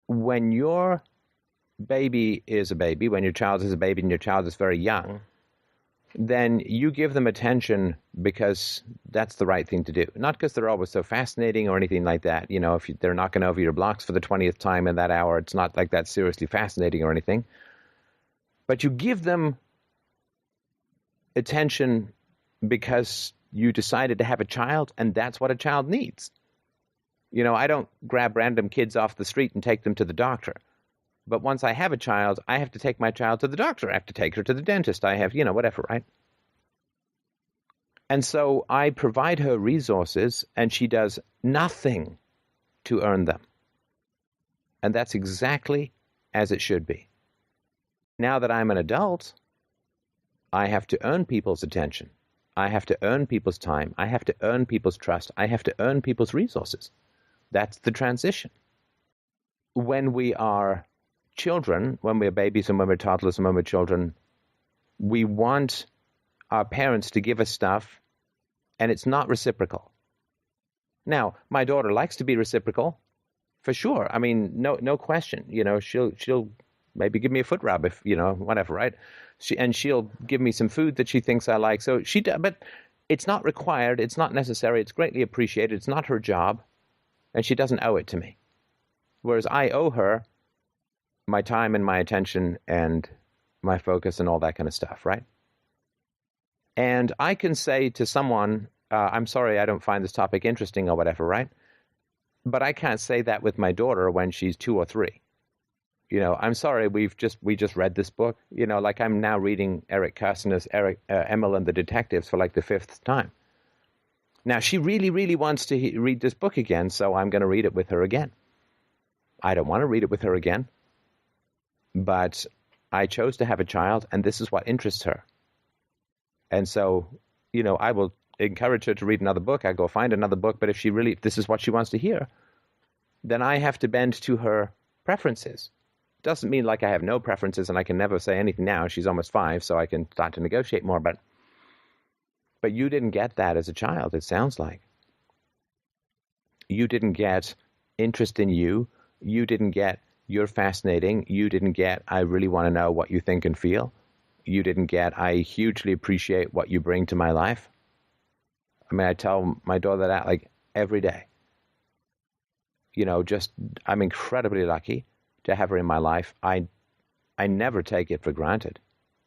when your baby is a baby, when your child is a baby and your child is very young, then you give them attention because that's the right thing to do. Not because they're always so fascinating or anything like that. You know, if they're knocking over your blocks for the 20th time in that hour, it's not like that's seriously fascinating or anything. But you give them attention because you decided to have a child, and that's what a child needs. You know, I don't grab random kids off the street and take them to the doctor. But once I have a child, I have to take my child to the doctor. I have to take her to the dentist. I have, whatever, right? And so I provide her resources, and she does nothing to earn them. And that's exactly as it should be. Now that I'm an adult, I have to earn people's attention. I have to earn people's time. I have to earn people's trust. I have to earn people's resources. That's the transition. When we are children, when we're babies and when we're toddlers and when we're children, we want our parents to give us stuff, and it's not reciprocal. Now, my daughter likes to be reciprocal, for sure. I mean, no question. She'll maybe give me a foot rub if, whatever, right? She'll give me some food that she thinks I like. So but it's not required. It's not necessary. It's greatly appreciated. It's not her job, and she doesn't owe it to me. Whereas I owe her my time and my attention and my focus and all that kind of stuff, right? And I can say to someone, I'm sorry, I don't find this topic interesting or whatever, right? But I can't say that with my daughter when she's 2 or 3. I'm sorry, we just read this book. Like I'm now reading Eric Carsoner's Emil and the Detectives for like the 5th time. Now, she really, really wants to read this book again, so I'm going to read it with her again. I don't want to read it with her again, but I chose to have a child, and this is what interests her. And so, I will encourage her to read another book. I go find another book, but if this is what she wants to hear, then I have to bend to her preferences. Doesn't mean like I have no preferences and I can never say anything now. She's almost 5, so I can start to negotiate more, but you didn't get that as a child, it sounds like. You didn't get interest in you. You didn't get you're fascinating. You didn't get I really want to know what you think and feel. You didn't get I hugely appreciate what you bring to my life. I mean, I tell my daughter that like every day. I'm incredibly lucky to have her in my life. I never take it for granted.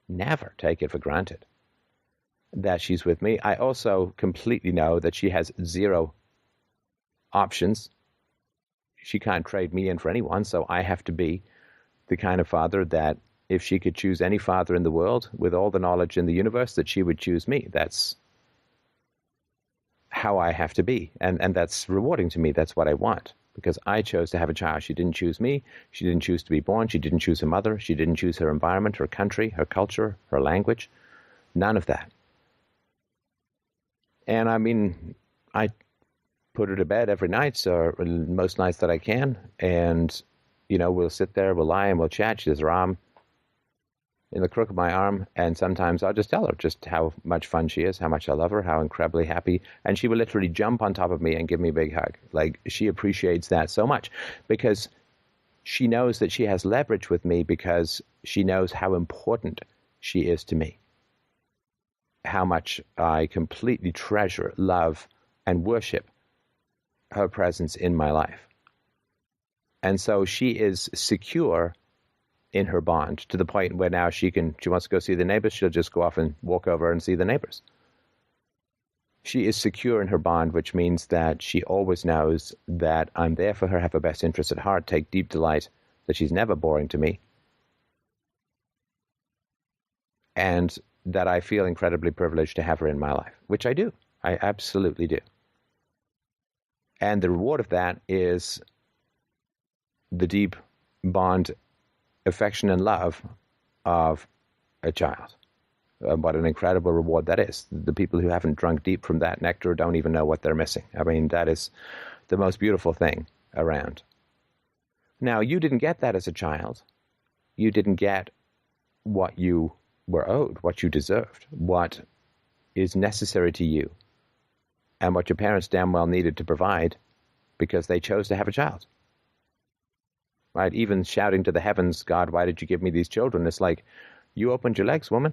Never take it for granted that she's with me. I also completely know that she has 0 options. She can't trade me in for anyone, so I have to be the kind of father that if she could choose any father in the world with all the knowledge in the universe, that she would choose me. That's how I have to be, and that's rewarding to me. That's what I want, because I chose to have a child. She didn't choose me. She didn't choose to be born. She didn't choose her mother. She didn't choose her environment, her country, her culture, her language. None of that. And I mean, I put her to bed every night, or most nights that I can, and, we'll sit there, we'll lie, and we'll chat. She has her arm in the crook of my arm, and sometimes I'll just tell her just how much fun she is, how much I love her, how incredibly happy, and she will literally jump on top of me and give me a big hug. Like, she appreciates that so much, because she knows that she has leverage with me, because she knows how important she is to me, how much I completely treasure, love, and worship her presence in my life. And so she is secure in her bond to the point where now she wants to go see the neighbors, she'll just go off and walk over and see the neighbors. She is secure in her bond, which means that she always knows that I'm there for her, have her best interest at heart, take deep delight that she's never boring to me, and that I feel incredibly privileged to have her in my life, which I do. I absolutely do. And the reward of that is the deep bond, affection, and love of a child. What an incredible reward that is. The people who haven't drunk deep from that nectar don't even know what they're missing. I mean, that is the most beautiful thing around. Now, you didn't get that as a child. You didn't get what you were owed, what you deserved, what is necessary to you, and what your parents damn well needed to provide because they chose to have a child. right? Even shouting to the heavens, God, why did you give me these children? It's like, you opened your legs, woman.